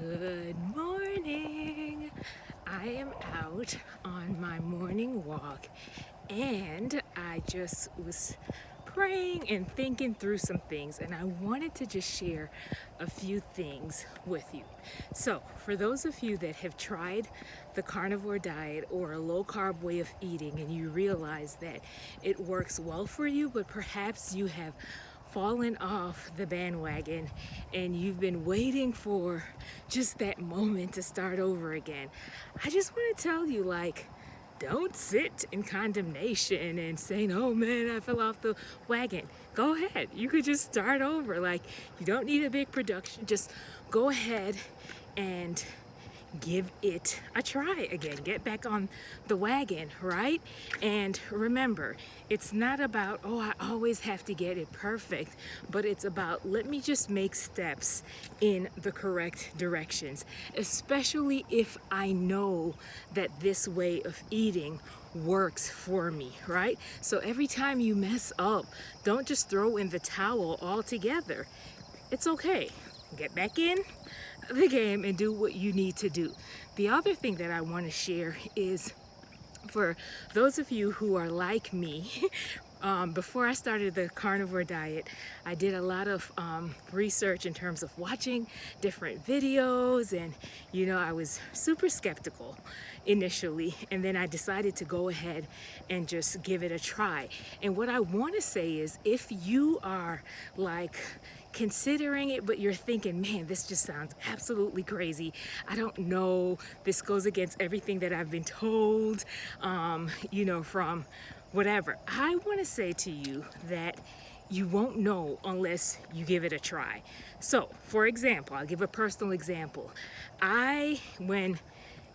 Good morning. I am out on my morning walk and I just was praying and thinking through some things, and I wanted to just share a few things with you. So, for those of you that have tried the carnivore diet or a low carb way of eating and you realize that it works well for you, but perhaps you have fallen off the bandwagon and you've been waiting for just that moment to start over again, I just want to tell you, don't sit in condemnation and saying, oh man, I fell off the wagon. Go ahead. You could just start over. You don't need a big production. Just go ahead and give it a try again. Get back on the wagon, right? And remember, it's not about, oh, I always have to get it perfect, but it's about, let me just make steps in the correct directions, especially if I know that this way of eating works for me, right? So every time you mess up, don't just throw in the towel altogether. It's okay. Get back in the game and do what you need to do. The other thing that I want to share is, for those of you who are like me, before I started the carnivore diet, I did a lot of research in terms of watching different videos, and I was super skeptical initially, and then I decided to go ahead and just give it a try. And what I want to say is, if you are considering it, but you're thinking, man, this just sounds absolutely crazy. I don't know. This goes against everything that I've been told, from whatever. I want to say to you that you won't know unless you give it a try. So, for example, I'll give a personal example. When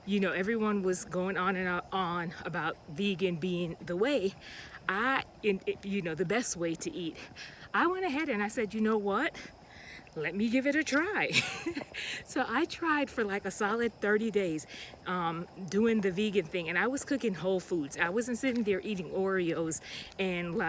everyone was going on and on about vegan being the way, the best way to eat, I went ahead and I said, you know what? Let me give it a try. So I tried for a solid 30 days doing the vegan thing, and I was cooking whole foods. I wasn't sitting there eating Oreos and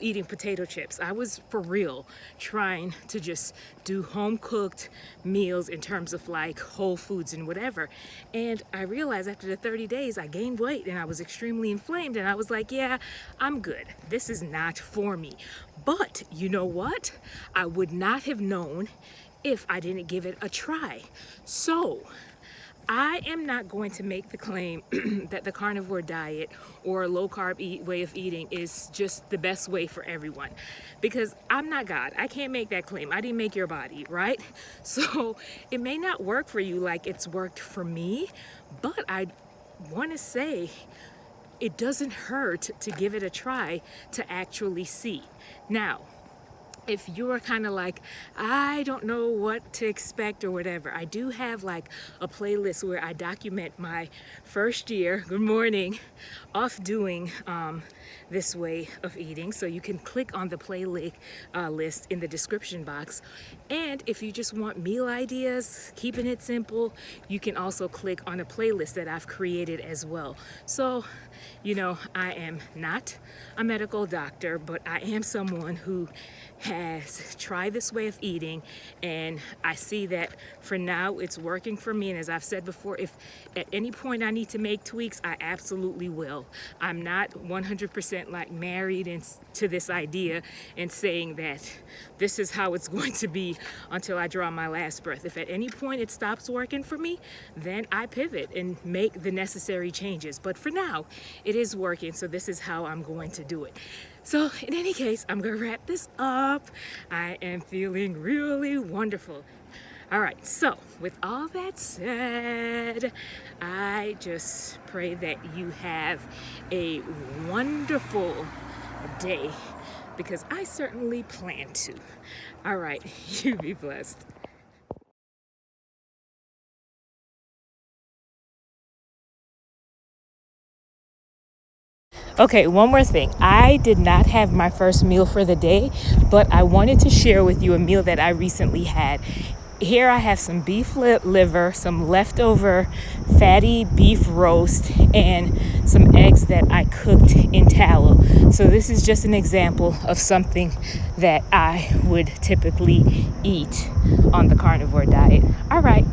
eating potato chips. I was for real trying to just do home cooked meals in terms of whole foods and whatever. And I realized after the 30 days, I gained weight and I was extremely inflamed. And I was like, yeah, I'm good. This is not for me. But you know what? I would not have known if I didn't give it a try. So I am not going to make the claim that the carnivore diet or low carb way of eating is just the best way for everyone, because I'm not God. I can't make that claim. I didn't make your body, right? So it may not work for you like it's worked for me, but I want to say it doesn't hurt to give it a try to actually see. Now, if you're kind of I don't know what to expect or whatever, I do have a playlist where I document my first year, good morning, off doing this way of eating. So you can click on the playlist list in the description box. And if you just want meal ideas, keeping it simple, you can also click on a playlist that I've created as well. So, I am not a medical doctor, but I am someone who has tried this way of eating, and I see that for now it's working for me. And as I've said before, if at any point I need to make tweaks, I absolutely will. I'm not 100% married to this idea and saying that this is how it's going to be until I draw my last breath. If at any point it stops working for me, then I pivot and make the necessary changes. But for now, it is working, so this is how I'm going to do it. So in any case, I'm going to wrap this up. I am feeling really wonderful. All right, so with all that said, I just pray that you have a wonderful day, because I certainly plan to. All right, you be blessed. Okay, one more thing. I did not have my first meal for the day, but I wanted to share with you a meal that I recently had. here I have some beef liver, some leftover fatty beef roast, and some eggs that I cooked in tallow. So this is just an example of something that I would typically eat on the carnivore diet. All right.